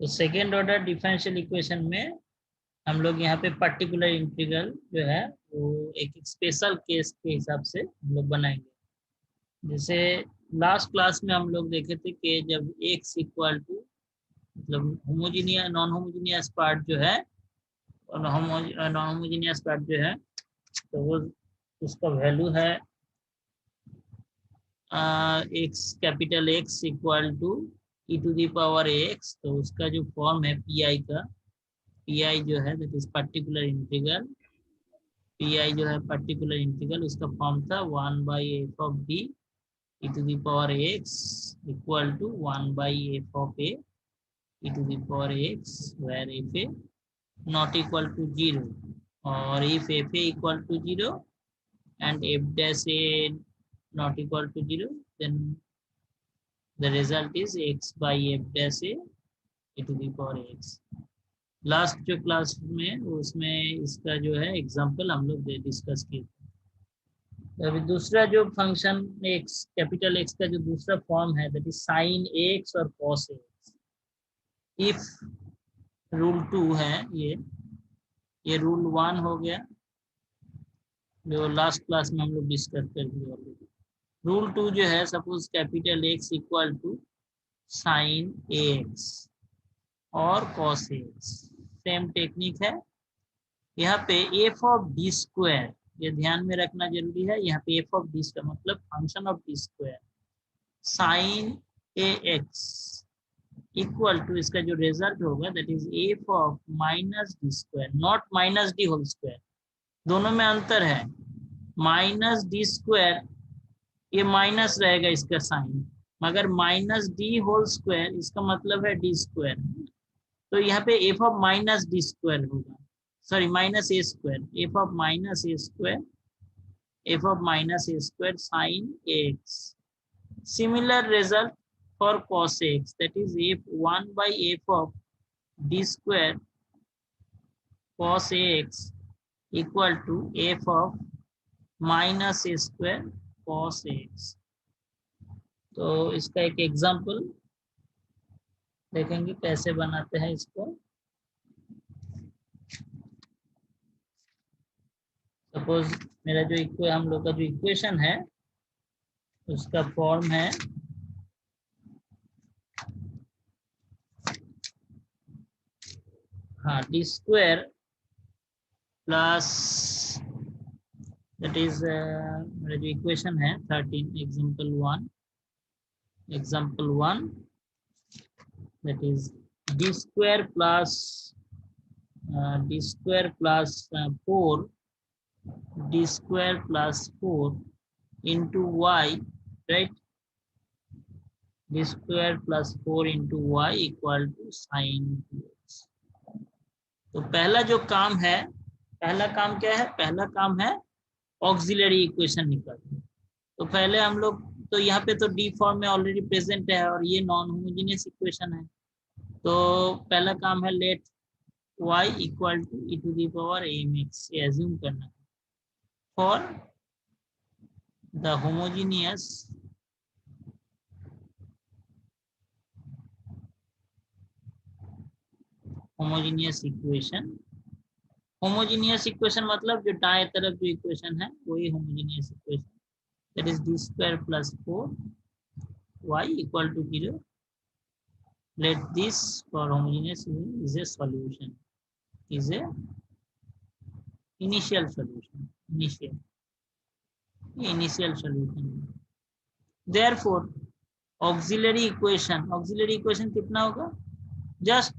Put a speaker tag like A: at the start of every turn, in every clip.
A: तो second order differential equation में हम लोग यहाँ पे पर्टिकुलर इंटीग्रल जो है वो एक स्पेशल केस के हिसाब से हम लोग बनाएंगे। जैसे लास्ट क्लास में हम लोग देखे थे कि जब x इक्वल टू मतलब होमोजीनियस नॉन होमोजीनियस पार्ट जो है और नॉन होमोजीनियस पार्ट जो है तो वो उसका वैल्यू है x capital X equal to e to the power x। तो उसका जो फॉर्म है पी का, पी जो है that is particular integral, P जो है पर्टिकुलर इंटीग्रल उसका फॉर्म था 1/f(d) e to the power x equal to 1/f(a) e to the power x where f(a) not equal to 0 और if f(a) equal to 0 and f(a) not equal to 0 then the result is x/f(a) e to the power x। Last जो class में उसमें इसका जो है example हम लोग discuss किए थे। अभी दूसरा जो फंक्शन x कैपिटल X का जो दूसरा फॉर्म है दैट इज साइन x और कॉस x। इफ रूल 2 है ये रूल 1 हो गया जो लास्ट क्लास में हम लोग डिस्कस कर दिए ऑलरेडी। रूल 2 जो है suppose capital X equal to sine x और कॉस x, सेम टेक्निक है। यहाँ पे एफ ऑफ डी स्क्वायर ये ध्यान में रखना जरूरी है। यहाँ पे एफ ऑफ डी का मतलब function of D square sine A X equal to इसका जो रिजल्ट होगा that is F of minus D square, not minus D whole square. दोनों में अंतर है। माइनस डी स्क्वायर ये माइनस रहेगा इसका साइन, मगर माइनस डी होल स्क्वायर इसका मतलब है डी स्क्वायर। तो यहाँ पे F of minus D square होगा, sorry minus A square, F of minus A square, F of minus A square sine X. Similar result for cos X that is F 1/f of D square cos X equal to F of minus A square cos X. तो इसका एक example देखेंगे कैसे बनाते हैं इसको। Suppose मेरा जो हम लोग का जो इक्वेशन है उसका फॉर्म है हाँ D square plus that is मेरा जो इक्वेशन है 13 example one that is D square plus 4 D square plus 4 into Y, right, D square plus 4 into Y equal to sine 2x। तो पहला जो काम है, पहला काम क्या है? पहला काम है ऑक्सिलरी इक्वेशन निकालना। तो पहले हम लोग तो यहाँ पे तो डी फॉर्म में ऑलरेडी प्रेजेंट है और ये नॉन होमोजेनियस इक्वेशन है। तो पहला काम है let y equal to e to the power mx ये एज्यूम करना है for the homogeneous equation. Homogeneous equation मतलब जो दाएं तरफ जो इक्वेशन है वही homogeneous equation, that is D square plus 4y equal to 0। let this for homogeneous is a solution, is a initial solution, initial solution। therefore auxiliary equation कितना होगा? Just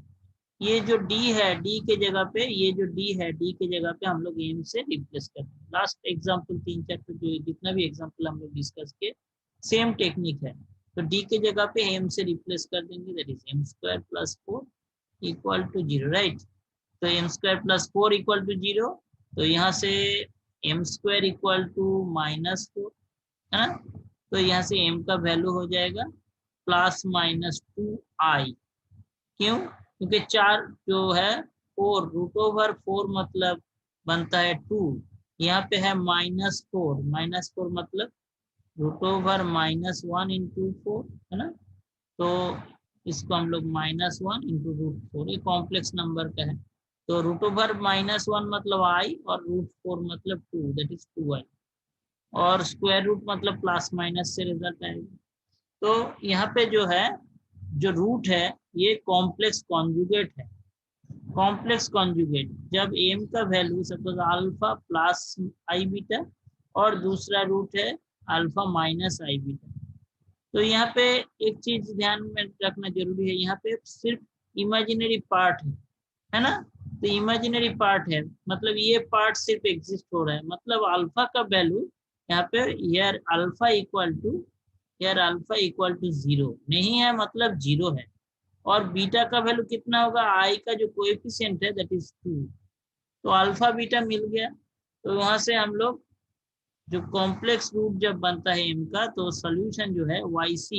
A: ये जो d है, d के जगह पे ये जो d है, d के जगह पे हम लोग m से रिप्लेस करते हैं। लास्ट एग्जांपल 3-4 जो जितना भी एग्जांपल हम लोग डिस्कस किए सेम टेक्निक है। तो d के जगह पे m से रिप्लेस कर देंगे, that is m square plus 4 equal to 0, right. तो m square plus 4 equal to 0, तो यहाँ से m square equal to minus 4 है ना। तो यहाँ से m का वैल्यू हो जाएगा प्लस माइनस 2i। क्यों? क्योंकि 4 जो है 4 रूट ओवर 4 मतलब बनता है 2, यहाँ पे है -4 मतलब रूट ओवर -1 इंटू 4 है ना। तो इसको हम लोग -1 इंटू √4, ये कॉम्प्लेक्स नंबर का है। तो √1 मतलब i और √4 मतलब 2, दैट इज 2i, और स्क्वायर रूट मतलब प्लस माइनस से रिजल्ट आएगा। तो यहाँ पे जो है, जो रूट है ये कॉम्प्लेक्स कॉन्जुगेट है। कॉम्प्लेक्स कॉन्जुगेट जब m का वैल्यू सपोज अल्फा प्लस आई बीटा और दूसरा रूट है अल्फा माइनस आई बीटा। तो यहाँ पे एक चीज ध्यान में रखना जरूरी है, यहाँ पे सिर्फ इमेजिनरी पार्ट है ना। तो इमेजिनरी पार्ट है मतलब ये पार्ट सिर्फ एग्जिस्ट हो रहा है, मतलब अल्फा का वैल्यू यहाँ पे यार अल्फा इक्वल टू 0 नहीं है, मतलब 0 है। और बीटा का वैल्यू कितना होगा, आई का जो कोएफिशिएंट है दैट इज 2। तो अल्फा बीटा मिल गया। तो वहां से हम लोग जो कॉम्प्लेक्स रूट जब बनता है m का, तो सोल्यूशन जो है yc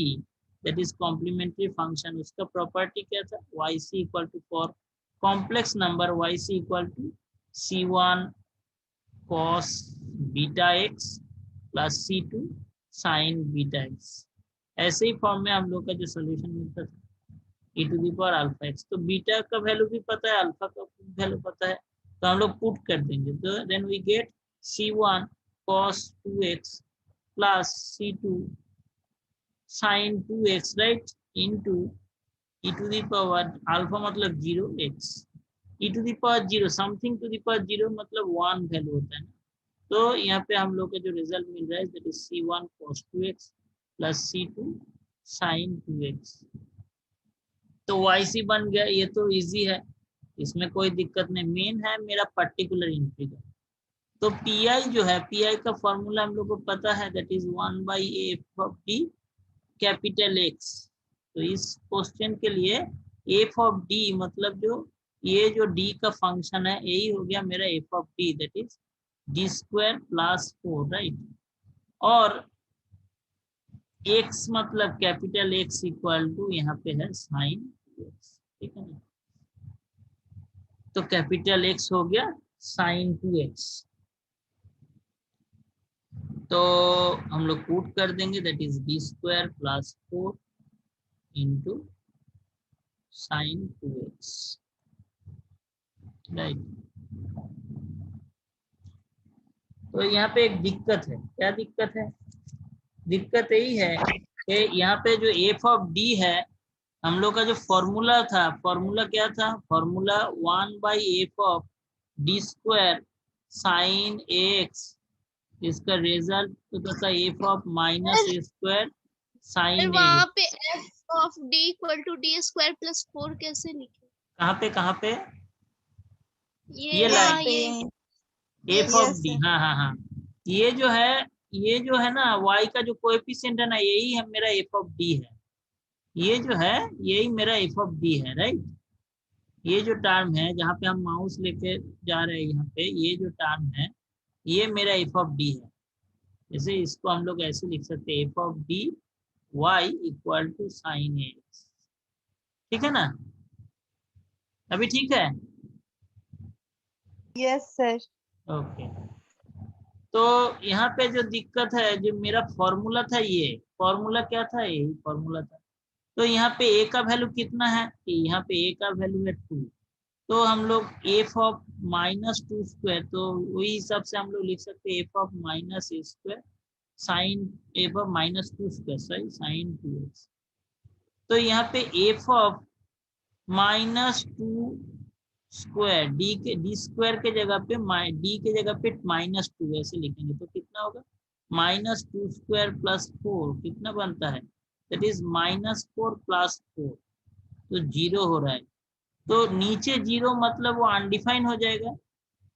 A: that is complementary function, उसका प्रॉपर्टी क्या था, yc equal to for complex number yc equal to c1 cos beta x plus c2 sin beta x। ऐसे ही फॉर्म में हम लोग का जो सोल्यूशन मिलता था e⁴α x। तो बीटा का वैल्यू भी पता है, अल्फा का वैल्यू पता है, तो हम लोग पुट कर देंगे। तो then we get c1 cos 2x plus c2 sin 2x right into e⁴ alpha मतलब 0x e⁴ something to the power 0 मतलब 1 वैल्यू होता है ना। तो यहाँ पे हम लोग का जो रिजल्ट मिल रहा है that is c1 cos 2x plus c2 sin 2x। तो yc बन गया, ये तो इजी है, इसमें कोई दिक्कत नहीं। मेन है मेरा पर्टिकुलर इंटीग्रल। तो पी जो है, पी का फॉर्मूला हम लोग को पता है that is 1/f(d) capital x. तो इस क्वेश्चन के लिए f(d) मतलब जो ये जो d का फंक्शन है यही हो गया मेरा f(d) that is d² plus 4 right. और x मतलब कैपिटल X इक्वल टू यहाँ पे है साइन x, ठीक है ना। तो कैपिटल X हो गया साइन 2x। तो हम लोग पुट कर देंगे that is d² plus 4 into sine 2x right. तो यहाँ पे एक दिक्कत है, क्या दिक्कत है, दिक्कत यही है कि यहाँ पे जो f(d) है, हम लोग का जो फॉर्मूला था, फॉर्मूला क्या था, फॉर्मूला 1/f(d² साइन x, इसका रिजल्ट तो था f(-a²
B: फिर
A: साइन a।
B: वहां पे f(d) equal to d² plus 4 कैसे लिखे?
A: कहाँ पे ये
B: हाँ
A: लाइन
B: ये
A: f(d), हाँ हाँ हाँ, ये जो है, ये जो है ना y का जो कोएफिशिएंट है ना, यही है मेरा f(d) है, ये जो है यही मेरा f(d) है राइट। ये जो टर्म है जहाँ पे हम माउस लेके जा रहे हैं यहाँ पे, ये जो टर्म है ये मेरा f(d) है। जैसे इसको हम लोग ऐसे लिख सकते हैं f(d) y equal to sine x, ठीक है ना, अभी ठीक है।
C: Yes sir.
A: ओके। तो यहाँ पे जो दिक्कत है, जो मेरा फॉर्मूला था, ये फॉर्मूला क्या था, यही फॉर्मूला था। तो यहाँ पे a का वैल्यू कितना है, कि यहाँ पे a का वैल्यू है 2। तो हम लोग f(-2²), तो वही हिसाब से हम लोग लिख सकते हैं f(-a²) sign f(-2²) sorry sine 2x। तो यहाँ पे f(-2²) d² के जगह पे d के जगह पे -2 ऐसे लिखेंगे तो कितना होगा, -2² प्लस 4 कितना बनता है, दैट इज -4 प्लस 4, तो 0 हो रहा है। तो नीचे 0 मतलब वो अनडिफाइन हो जाएगा।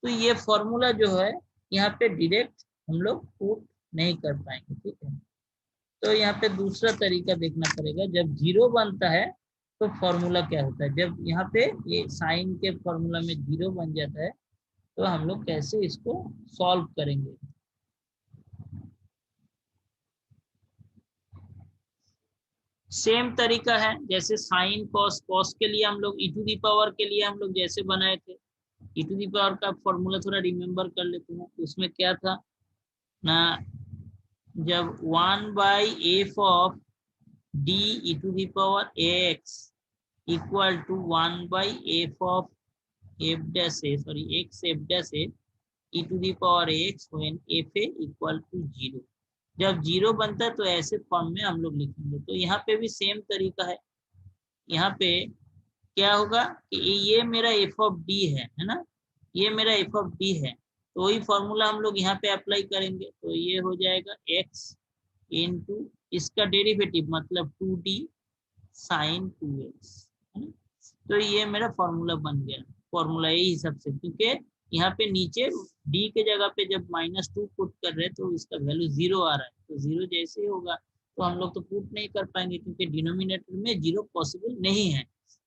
A: तो ये फॉर्मूला जो है यहाँ पे डायरेक्ट हम लोग पुट नहीं कर पाएंगे, ठीक है। तो यहाँ पे दूसरा तरीका देखना पड़ेगा, जब 0 बनता है तो फॉर्मूला क्या होता है, जब यहाँ पे ये साइन के फॉर्मूला में 0 बन जाता है तो हम लोग कैसे इसको सॉल्व करेंगे। सेम तरीका है जैसे साइन कॉस, कॉस के लिए हम लोग e⁴ के लिए हम लोग जैसे बनाए थे, e⁴ का फॉर्मूला थोड़ा रिमेम्बर कर लेते हैं। उसमें क्या था ना, जब 1/f(d) d e to the power x equal to 1 by f of f dash a, sorry, x f dash a e to the power x when f a equal to 0। जब 0 बनता है तो ऐसे फॉर्म में हम लोग लिखेंगे। तो यहाँ पे भी सेम तरीका है। यहाँ पे क्या होगा कि ये मेरा एफ ऑफ डी है ना, ये मेरा एफ ऑफ डी है, तो वही फॉर्मूला हम लोग यहाँ पे अप्लाई करेंगे। तो ये हो जाएगा x इंटू इसका डेरिवेटिव मतलब 2d साइन 2x, है ना। तो ये मेरा फॉर्मूला बन गया, फॉर्मूला यही सबसे, क्योंकि यहाँ पे नीचे d के जगह पे जब -2 पुट कर रहे हैं तो इसका वैल्यू 0 आ रहा है, तो 0 जैसे ही होगा तो हम लोग तो पुट नहीं कर पाएंगे क्योंकि डिनोमिनेटर में 0 पॉसिबल नहीं है।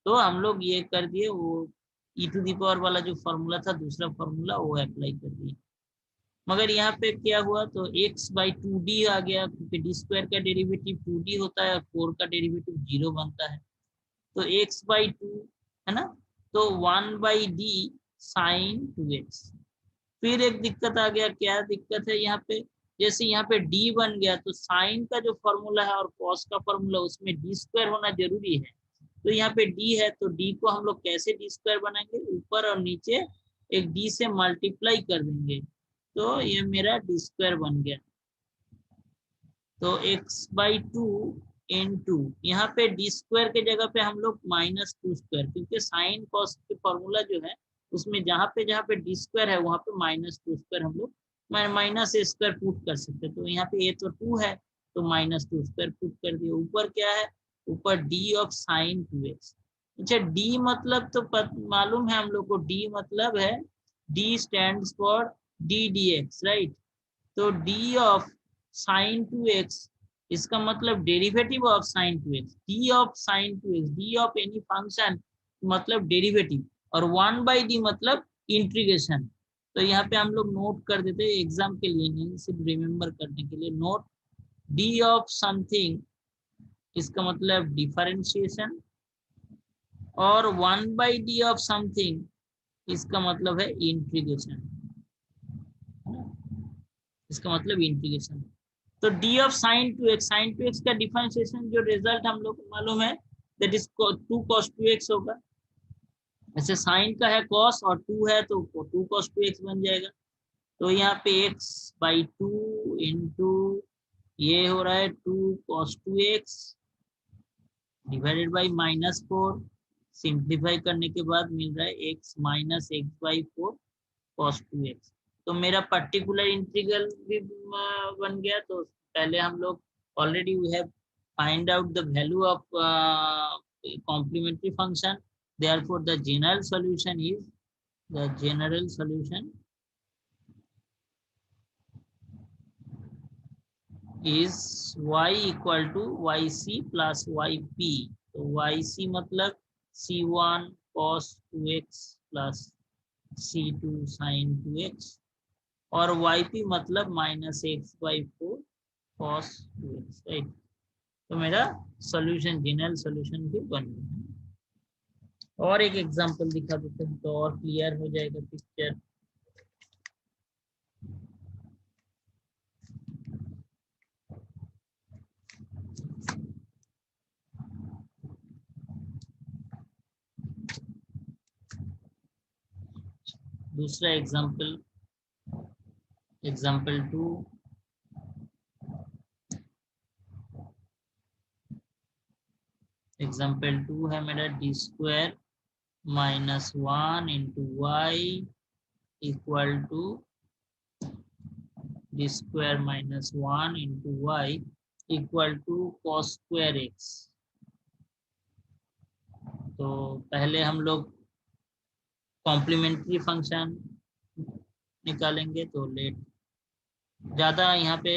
A: तो हम लोग ये कर दिए, वो e टू दी पावर वाला जो फॉर्मूला था दूसरा फॉर्मूला वो अप्लाई कर दिए। मगर यहाँ पे क्या हुआ, तो x बाई 2d आ गया क्योंकि d स्क्वायर का डेरिवेटिव 2d होता है और 4 का डेरिवेटिव 0 बनता है। तो x बाई 2 है ना, तो 1 बाई d साइन 2x। फिर एक दिक्कत आ गया, क्या दिक्कत है यहाँ पे, जैसे यहाँ पे d बन गया तो साइन का जो फॉर्मूला है और कॉस का फॉर्मूला उसमें d स्क्वायर होना जरूरी है। तो यहाँ पे d है तो d को हम लोग कैसे d स्क्वायर बनाएंगे, ऊपर और नीचे एक d से मल्टीप्लाई कर देंगे, तो ये मेरा d स्क्वायर बन गया। तो x बाई 2 इंटू यहाँ पे d स्क्वायर के जगह पे हम लोग -2 स्क्वायर, क्योंकि साइन कॉस के फॉर्मूला जो है उसमें जहाँ पे d स्क्वायर है वहां पे -2 स्क्वायर हम लोग माइनस ए स्क्वायर पुट कर सकते हैं। तो यहाँ पे ए तो 2 है तो -2 स्क्वायर पुट कर दिए। ऊपर क्या है, ऊपर d ऑफ साइन 2x। अच्छा d मतलब तो मालूम है हम लोग को, d मतलब है d stands for d dx, right. तो d ऑफ साइन 2x इसका मतलब derivative of sine 2x, d of sine 2x, d of any function मतलब डेरिवेटिव, और 1 बाई डी मतलब इंटीग्रेशन। तो यहाँ पे हम लोग नोट कर देते हैं एग्जाम के लिए, नहीं सिर्फ रिमेम्बर करने के लिए। नोट d ऑफ समथिंग इसका मतलब डिफरेंशिएशन, और 1 बाई डी ऑफ समथिंग इसका मतलब है इंटीग्रेशन, इसका मतलब इंटीग्रेशन। तो d of sine 2x, sign 2x का डिफरेंशिएशन जो रिजल्ट हम लोग को मालूम है दैट इज 2 cos 2x होगा। ऐसे साइन का है cos और 2 है तो 2 cos 2x बन जाएगा। तो यहाँ पे x बाई 2 इंटू ये हो रहा है 2 cos 2x divided by -4, simplify करने के बाद मिल रहा है x minus x by 4 cos 2x। तो मेरा पर्टिकुलर इंटीग्रल भी बन गया। तो पहले हम लोग already we have find out the value of complementary function, therefore the general solution is y equal to yc plus yp। तो yc मतलब c1 cos 2x plus c2 sin 2x, और yp मतलब -x by 4 cos 2x, right. तो मेरा solution, general solution भी बन गया। और एक एग्जांपल दिखा देते हैं तो और क्लियर हो जाएगा पिक्चर। दूसरा एग्जांपल, एग्जांपल 2, एग्जांपल 2 है मेरा d square -1 into Y equal to d square -1 into Y equal to cos square x। तो पहले हम लोग कॉम्प्लीमेंट्री फंक्शन निकालेंगे। तो लेट ज़्यादा यहाँ पे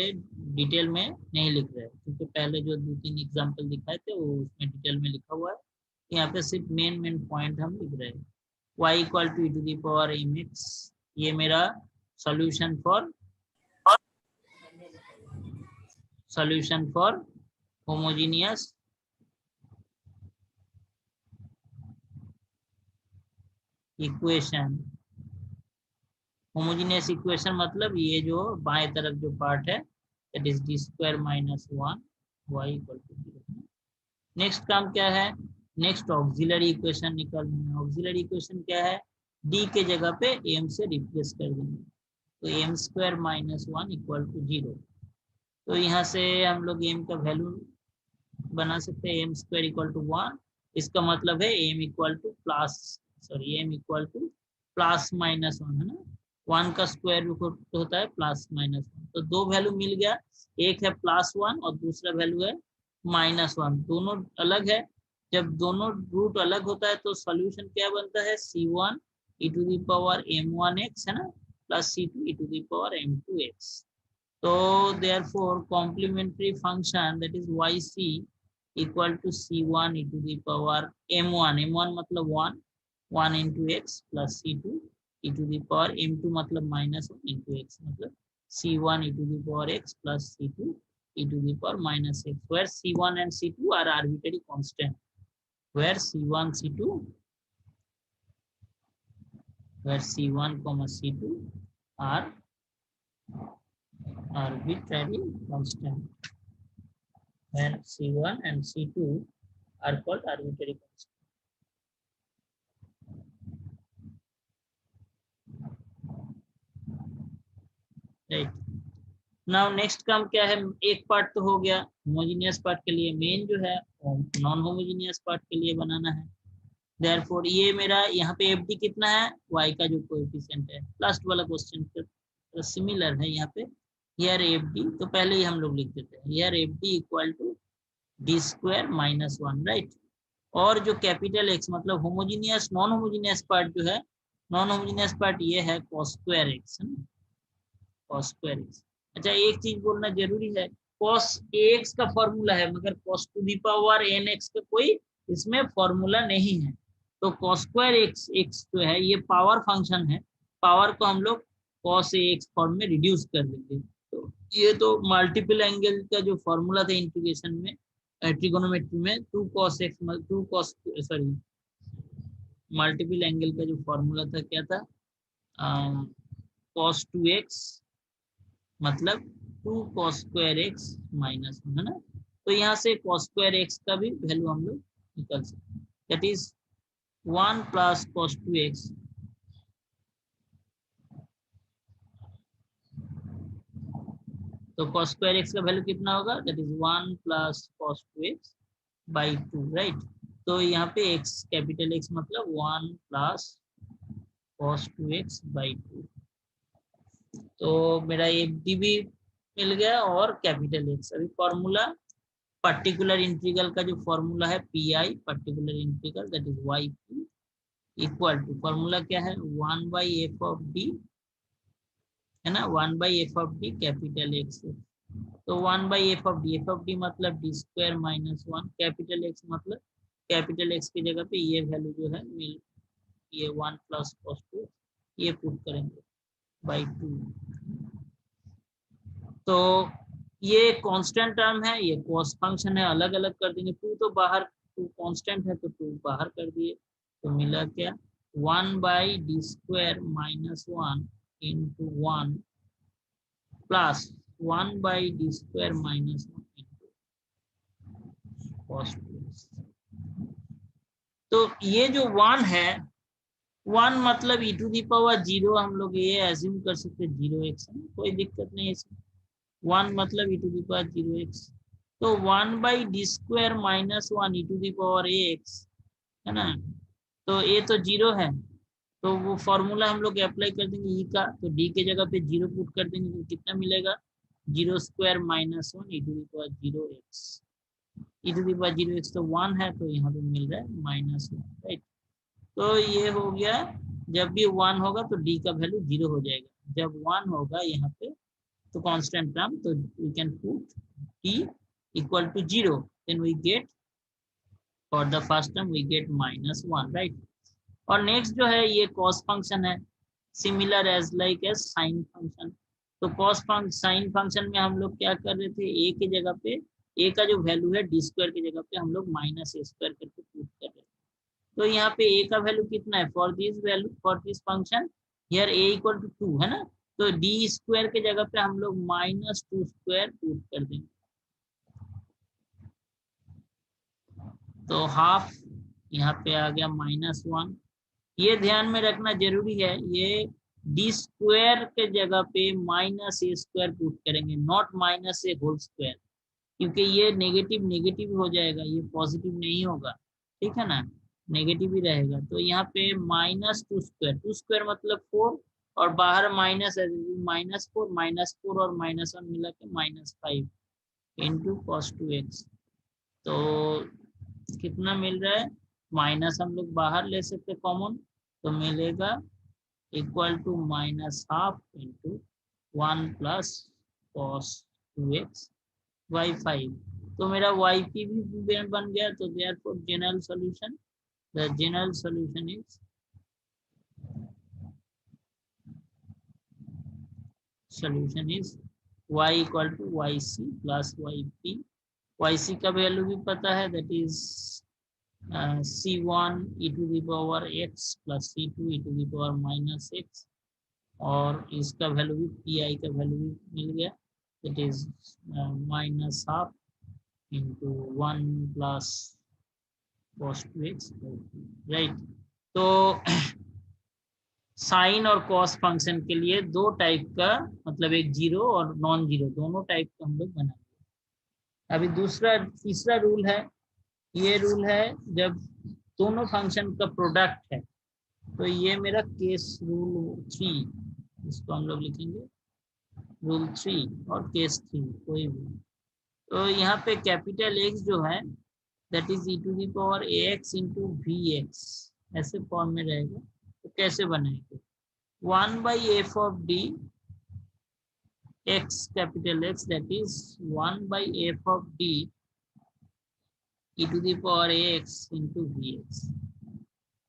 A: डिटेल में नहीं लिख रहे क्योंकि पहले जो 2-3 एग्जांपल दिखाए थे वो उसमें डिटेल में लिखा हुआ है। यहाँ पे सिर्फ मेन पॉइंट हम लिख रहे हैं। y equal to e to the power mx, ये मेरा solution for homogeneous equation. Homogeneous equation मतलब ये जो बाएं तरफ जो पार्ट है that is d square -1 y equal to 0। Next काम क्या है, नेक्स्ट ऑक्सिलरी इक्वेशन निकालनी है। ऑक्सिलरी इक्वेशन क्या है, डी के जगह पे एम से रिप्लेस कर देंगे, तो M square minus 1 equal to 0। तो यहाँ से हम लोग एम का वैल्यू बना सकते हैं, एम स्क्वायर इक्वल टू 1। इसका मतलब है M equal to plus, sorry M equal to plus minus 1 है ना, 1 का स्क्वायर रूट होता है प्लस माइनस 1। तो दो वैल्यू मिल गया, एक है +1 और दूसरा वैल्यू है -1, दोनों अलग है। जब दोनों रूट अलग होता है तो सॉल्यूशन क्या बनता है, c1 e to the power m1x है ना, plus c2 e to the power m2x। so therefore complementary function that is yc equal to c1 e to the power m1, m1 मतलब 1 into x plus c2 e to the power m2 मतलब -1 into x मतलब c1 e to the power x plus c2 e to the power -x, where c1 and c2 are arbitrary constant, where c1 c2 where c1 comma c2 are arbitrary constant, when c1 and c2 are called arbitrary constant. Right, now next काम क्या है, एक part तो हो गया homogeneous part के लिए, main जो है नॉन होमोजेनियस पार्ट के लिए बनाना है। देयरफॉर ये मेरा यहाँ पे एफडी कितना है, y का जो कोएफिशिएंट है, लास्ट वाला क्वेश्चन सिमिलर है यहाँ पे। हियर एफडी तो पहले ही हम लोग लिख देते हैं, here FD equal to D square minus 1, right. और जो कैपिटल एक्स मतलब होमोजीनियस नॉन होमोजीनियस पार्ट जो है, नॉन होमोजीनियस पार्ट ये है cos स्क्वायर एक्स है ना, cos स्क्वायर एक्स। अच्छा एक चीज बोलना जरूरी है, cos एक्स का फॉर्मूला है मगर cos to the power N X का कोई इसमें फॉर्मूला नहीं है। तो cos स्क्वायर एक्स एक्स जो है ये पावर फंक्शन है, पावर को हम लोग cos एक्स फॉर्म में रिड्यूस कर देंगे। तो ये तो मल्टीपल एंगल का जो फॉर्मूला था इंटीग्रेशन में, ट्रिगोनोमेट्री में, 2 cos x 2 cos sorry multiple angle का जो फॉर्मूला था क्या था, cos 2x मतलब 2 cos स्क्वायर x माइनस 1 है ना। तो यहाँ से cos स्क्वायर x का भी वैल्यू हम लोग निकाल सकते हैं, that is 1 plus cos 2x। तो cos स्क्वायर x का वैल्यू कितना होगा, that is 1 plus cos 2x by 2, right. तो यहाँ पे x कैपिटल X मतलब 1 प्लस cos 2x बाई 2। तो मेरा एफडी भी मिल गया और कैपिटल एक्स। अभी फॉर्मूला पर्टिकुलर इंटीग्रल का जो फॉर्मूला है P I particular integral that is Y P equal to, formula क्या है 1 बाई एफ ऑफ डी है ना, 1 by F of D capital x. तो 1 बाई एफ ऑफ डी मतलब D square minus 1, capital X मतलब capital x की जगह पे ये वैल्यू जो है मिल, ये 1 प्लस कॉस 2 ये पुट करेंगे बाई 2। तो ये कांस्टेंट टर्म है, ये कॉस फंक्शन है, अलग अलग कर देंगे। 2 तो बाहर, 2 कांस्टेंट है तो 2 बाहर कर दिए, तो मिला क्या 1 by D square minus 1 into 1 plus 1 by D square minus 1 into cos 2। तो ये जो 1 है, 1 मतलब e टू दी पावर 0 हम लोग ये एज्यूम कर सकते हैं 0x, कोई दिक्कत नहीं है इसमें। 1 मतलब e to the power 0x, तो 1 by D square minus 1 e to the power x है ना। तो a तो 0 है, तो वो फॉर्मूला हम लोग अप्लाई कर देंगे e का, तो d के जगह पे 0 पुट कर देंगे तो कितना मिलेगा 0 square minus 1 e to the power 0x, e to the power 0x तो 1 है, तो यहाँ पे मिल रहा है -1, राइट। तो ये हो गया, जब भी 1 होगा तो d का वैल्यू 0 हो जाएगा, जब 1 होगा यहाँ पे तो कांस्टेंट टर्म, तो we can put t equal to 0, then we get for the first term we get -1, right. और नेक्स्ट जो है ये cos फंक्शन है, similar as like as sine function. तो cos साइन फंक्शन में हम लोग क्या कर रहे थे, a की जगह पे a का जो वैल्यू है डी स्क्वायर की जगह पे हम लोग -a स्क्वायर करके पुट कर रहे थे। तो यहाँ पे a का वैल्यू कितना है for this value, for this function here a equal to 2 है ना, तो डी स्क्वायर के जगह पे हम लोग -2 स्क्वायर पुट कर देंगे। तो हाफ यहाँ पे आ गया -1। ये ध्यान में रखना जरूरी है, ये डी स्क्वायर के जगह पे -a² पुट करेंगे, नॉट -a² क्योंकि ये नेगेटिव नेगेटिव हो जाएगा, ये पॉजिटिव नहीं होगा, ठीक है ना, नेगेटिव ही रहेगा। तो यहाँ पे -2², 2² मतलब 4, और बाहर माइनस है, -4, -4 और -1 मिला के -5 इंटू cos 2x। तो कितना मिल रहा है, माइनस हम लोग बाहर ले सकते कॉमन, तो मिलेगा equal to -12 into 1 plus cos 2x by 5। तो मेरा yp भी बन गया। तो therefore general solution, the general solution is y equal to yc plus yp। yc का वैल्यू भी पता है, that is c1 e to the power x plus c2 e to the power -x, और इसका वैल्यू भी pi का value भी मिल गया, that is -12 into 1 plus cos 2x, right. तो साइन और कॉस फंक्शन के लिए दो टाइप का, मतलब एक जीरो और नॉन जीरो दोनों टाइप का हम लोग बनाएंगे। अभी तीसरा रूल है, ये रूल है जब दोनों फंक्शन का प्रोडक्ट है, तो ये मेरा केस रूल 3, इसको हम लोग लिखेंगे रूल 3 और केस 3 कोई भी। तो यहाँ पे कैपिटल X जो है that is e to the power ax into vx, ऐसे फॉर्म में रहेगा। तो कैसे बनाएंगे, 1/f of d x capital X, that is 1/f of d e to the power ax into vx।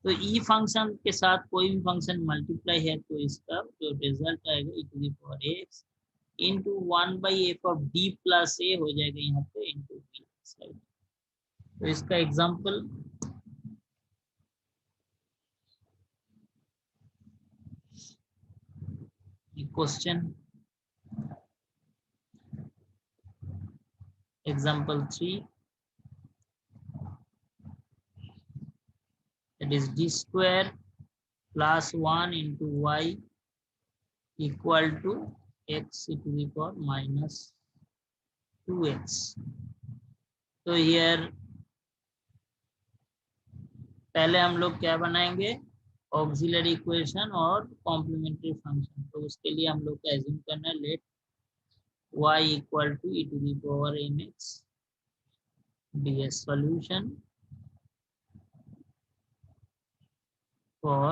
A: तो e फंक्शन के साथ कोई भी फंक्शन मल्टीप्लाई है तो इसका जो रिजल्ट आएगा e to the power ax into 1/f of d plus a हो जाएगा यहाँ पे into vx। तो इसका example, question example 3, that is d square plus 1 into y equal to x to the power -2x। तो here पहले हम लोग क्या बनाएंगे, ऑक्सिलरी इक्वेशन और कॉम्प्लीमेंट्री फंक्शन। तो उसके लिए हम लोग का एज्यूम करना है, let y equal to e to the power mx be a solution for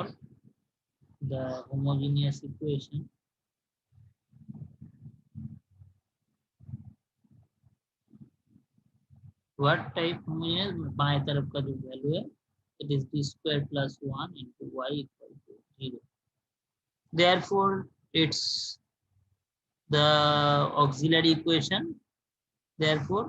A: the homogeneous equation what type homogeneous, बाएं तरफ का जो वैल्यू है it is d square plus 1 into y equal to 0। Therefore it's the auxiliary equation, therefore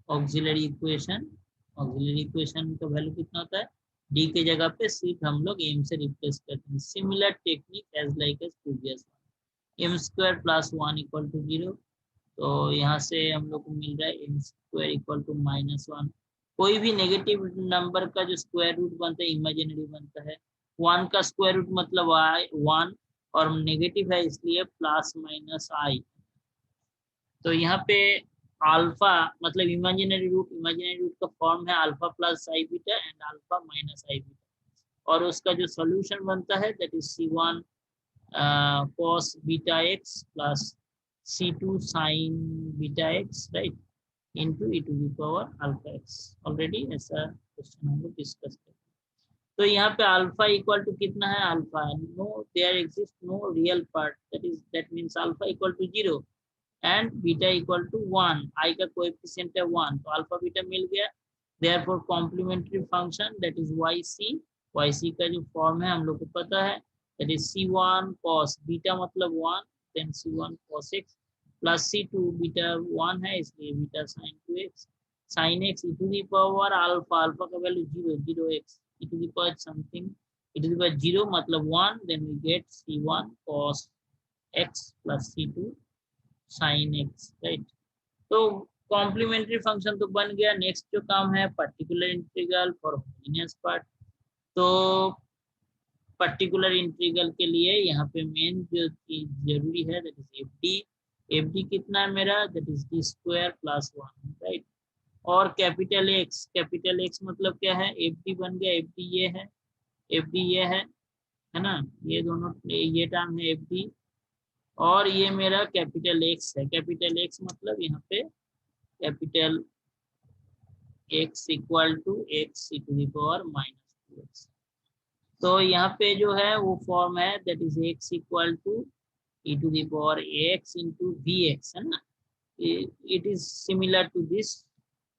A: auxiliary equation का value कितना होता है, d के जगह पे सिर्फ हम लोग m से रिप्लेस करते हैं। Similar technique as like as previous, m square plus 1 equal to 0। तो यहाँ से हम लोग को मिल रहा है m स्क्वायर इक्वल टू -1। कोई भी नेगेटिव नंबर का जो स्क्वायर रूट बनता है इमेजिनरी बनता है। 1 का स्क्वायर रूट मतलब 1 और नेगेटिव है इसलिए प्लस माइनस i। तो यहाँ पे अल्फा मतलब इमेजिनरी रूट का फॉर्म है alpha plus I beta and alpha minus I beta, और उसका जो सॉल्यूशन बनता है that is c1 cos beta x plus c2 sin beta x, right, into e to the power alpha x। Already ऐसा question हम लोग discuss करते हैं। तो यहाँ पे अल्फा इक्वल टू कितना है, alpha no there exist no real part, that means alpha equal to 0 and beta equal to 1, I का कोएफिशिएंट है 1, तो अल्फा बीटा मिल गया। Therefore complementary function that is yc का जो फॉर्म है हम लोग को पता है, that is c1 cos beta मतलब 1 then c1 cos x plus c2 beta 1 है इसलिए beta sin 2x sin x e to the power alpha, alpha का value 0 e to the power something e to the power 0 मतलब 1, then we get c1 cos x plus c2 sin x, right. तो complementary function तो बन गया। Next जो काम है particular integral for homogeneous part. तो पर्टिकुलर इंटीग्रल के लिए यहाँ पे मेन जो चीज जरूरी है दैट इज एफ डी कितना है मेरा, that is D square plus 1, right. और कैपिटल एक्स मतलब क्या है, एफ डी बन गया, एफ डी ये है, एफ डी ये है ना, ये दोनों ये टर्म है एफ डी। और ये मेरा कैपिटल एक्स है, कैपिटल एक्स मतलब यहाँ पे capital X equal to X E to the power -2x। तो यहाँ पे जो है वो फॉर्म है that is X equal to E to the power X into V X, है ना। It is similar to this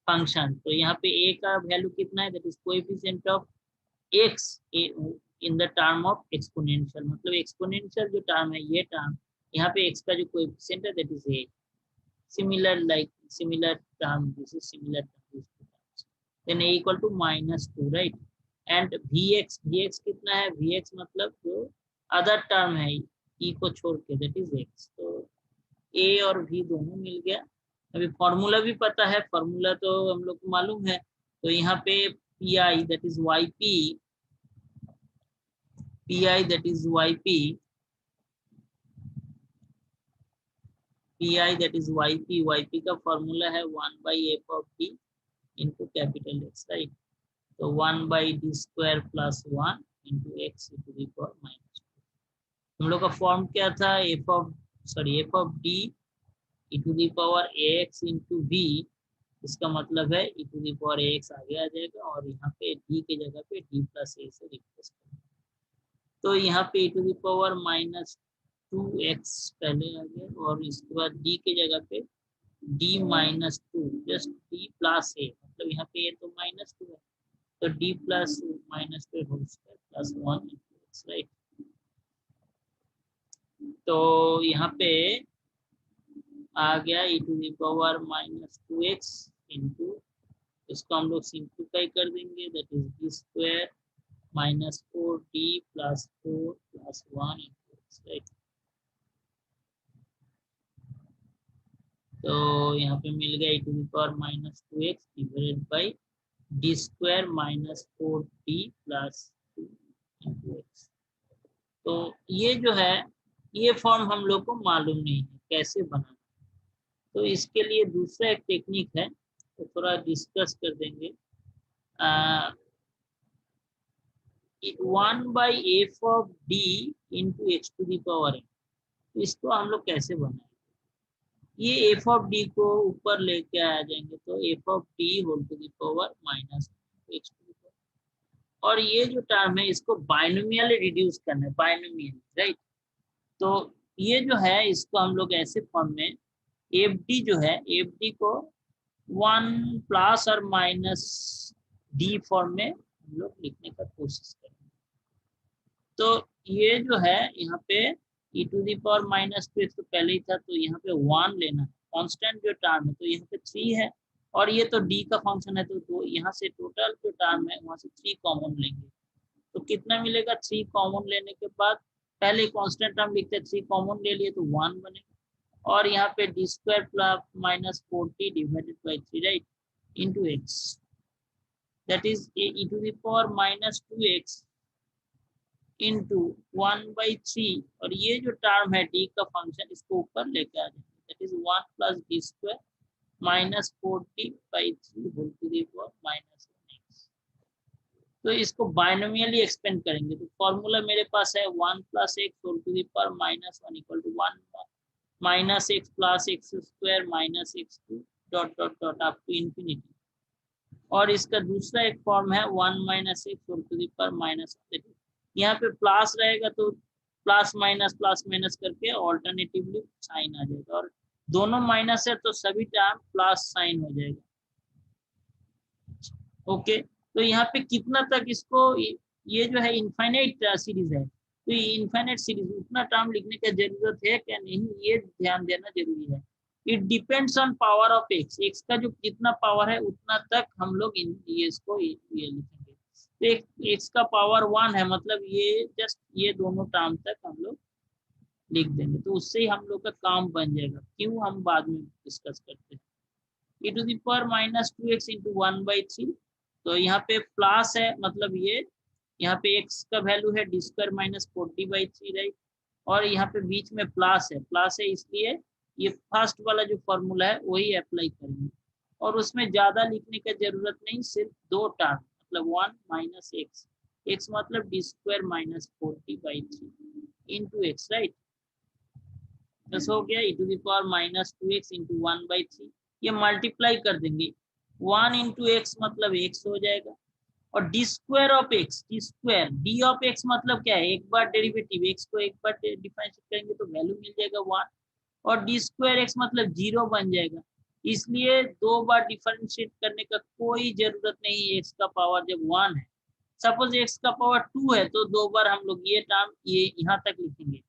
A: function. तो यहाँ पे ए का वैल्यू कितना है, that is coefficient of X in the term of exponential, मतलब exponential जो टर्म है ये टर्म, यहाँ पे एक्स का जो कोएफिशिएंट है that is a. Similar term, this is similar term, then a equal to -2, right। and vx कितना है, vx मतलब जो अदर टर्म है e को छोड़ के दैट इज x। तो a और v दोनों मिल गया। अभी फॉर्मूला भी पता है, फॉर्मूला तो हम लोग को मालूम है। तो यहाँ पे pi that is yp, pi that is yp, pi that is yp का फॉर्मूला है 1/f of d into capital X, right। तो 1/d square plus 1 into x to the power -2। हम लोग का फॉर्म क्या था, f of d e to the power ax into v। इसका मतलब है e to the power ax आगे आ जाएगा और यहाँ पे d के जगह पे d plus a से रिप्लेस करेंगे। तो यहाँ पे e to the power -2x पहले आ गया और इसके बाद d के जगह पे d -2 just d plus a, मतलब यहाँ पे a तो -2 है तो d plus -2 whole square plus 1 into x, right. तो यहाँ पे आ गया e to the power -2x into, इसको हम लोग सिंप्लीफाई कर देंगे that is d square -4d plus 4 plus 1 into x, right. तो यहाँ पे मिल गया e to the power -2x divided by d square -4d plus 2 into x। तो ये जो है ये फॉर्म हम लोग को मालूम नहीं है कैसे बनाना। तो इसके लिए दूसरा एक टेक्निक है तो थोड़ा डिस्कस कर देंगे। 1/f of d into x to the power n। तो इसको हम लोग कैसे बनाएंगे, ये f of d को ऊपर लेके आ जाएंगे तो f of d whole to the power -x to the power, और ये जो टर्म है इसको बाइनोमियल रिड्यूस करना है, बाइनोमियल, राइट। तो ये जो है इसको हम लोग ऐसे फॉर्म में एफ डी जो है एफ डी को 1 प्लस और माइनस डी फॉर्म में हम लोग लिखने का कोशिश करेंगे। तो ये जो है यहाँ पे e to the power -2x तो पहले ही था तो यहाँ पे 1 लेना है, कांस्टेंट जो टर्म है तो यहाँ पे 3 है और ये तो d का फंक्शन है तो यहाँ से टोटल जो टर्म है वहां से 3 कॉमन लेंगे तो कितना मिलेगा, 3 कॉमन लेने के बाद पहले कांस्टेंट टर्म लिखते हैं, 3 कॉमन ले लिए तो 1 बनेगा और यहाँ पे d square plus -40 divided by 3, right, into x, that is e to the power -2x into 1/3 और ये जो टर्म है d का फंक्शन इसको ऊपर लेके आ जाएंगे that is 1 plus d square -40/3 whole to the power -1x। तो इसको बाइनोमियली एक्सपेंड करेंगे तो फॉर्मूला मेरे पास है 1 plus x whole to the power -1 equal to 1 -x plus x square -x2 dot dot dot up to infinity. और इसका दूसरा एक फॉर्म है 1 - x whole to the power -1। यहाँ पे प्लस रहेगा तो प्लस माइनस करके ऑल्टरनेटिवली साइन आ जाएगा और दोनों माइनस है तो सभी टर्म प्लस साइन हो जाएगा। ओके, तो यहाँ पे कितना तक इसको, ये जो है इनफाइनाइट सीरीज है तो ये इनफाइनाइट सीरीज उतना टर्म लिखने की जरूरत है क्या नहीं, ये ध्यान देना जरूरी है। It depends on power of x, x का जो कितना पावर है उतना तक हम लोग ये इसको ये लिखेंगे। तो एक्स का पावर 1 है मतलब ये जस्ट ये दोनों टर्म तक हम लोग लिख देंगे तो उससे ही हम लोग का काम बन जाएगा। क्यों, हम बाद में डिस्कस करते हैं। e to the power minus 2x into 1/3। तो यहाँ पे प्लस है, मतलब ये यहाँ पे x का वैल्यू है डी स्क्वायर माइनस 40/3, राइट। और यहाँ पे बीच में प्लस है इसलिए ये फर्स्ट वाला जो फॉर्मूला है वही अप्लाई करेंगे। और उसमें ज्यादा लिखने का जरूरत नहीं, सिर्फ दो टर्म, मतलब 1 माइनस एक्स, एक्स मतलब D square minus 40/3 into x, right. बस हो गया, e to the power minus 2x into 1/3। ये मल्टीप्लाई कर देंगे, 1 into x मतलब x हो जाएगा, और D square of x, D square D of x मतलब क्या है, एक बार डेरिवेटिव एक्स को एक बार डिफरेंशिएट करेंगे तो वैल्यू मिल जाएगा 1, और डी स्क्वायर एक्स मतलब 0 बन जाएगा। इसलिए दो बार डिफरेंशिएट करने का कोई जरूरत नहीं है, एक्स का पावर जब 1 है। सपोज एक्स का पावर 2 है तो दो बार हम लोग ये टर्म ये यहाँ तक लिखेंगे।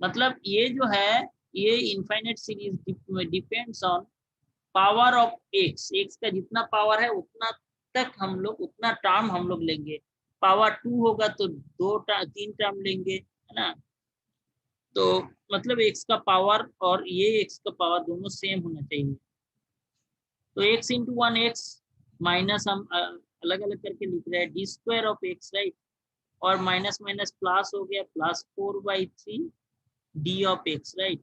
A: मतलब ये जो है ये infinite series depends on power of x, x का जितना पावर है उतना तक हम लोग, उतना टर्म हम लोग लेंगे। पावर 2 होगा तो तीन टर्म लेंगे, है ना। तो मतलब एक्स का पावर और ये एक्स का पावर दोनों सेम होना चाहिए। तो एक्स इंटू 1 एक्स माइनस हम अलग अलग करके लिख रहे हैं D square of x, right. और माइनस माइनस प्लस हो गया, plus 4/3 D of x, right.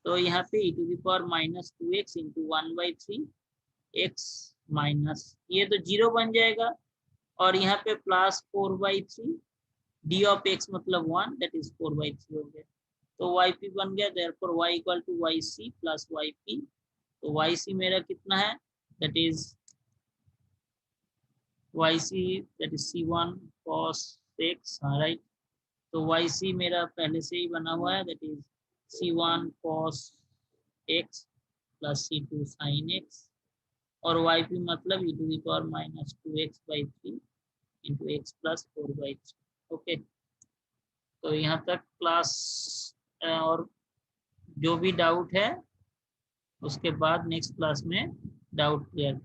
A: तो यहाँ पे e to the power minus 2x into 1/3 x minus ये तो 0 बन जाएगा, और यहाँ पे प्लस 4/3 डी ऑफ एक्स मतलब 1, दैट इज 4/3 हो गया। तो yp बन गया, therefore y equal to yc plus yp। तो yc मेरा कितना है, that is yc that is c1 cos x, right. तो yc मेरा पहले से ही बना हुआ है, that is c1 cos x plus c2 sin x, और yp मतलब e to the power minus 2x/3 into x plus 4/3। Okay, तो यहाँ तक क्लास, और जो भी डाउट है उसके बाद नेक्स्ट क्लास में डाउट क्लियर कर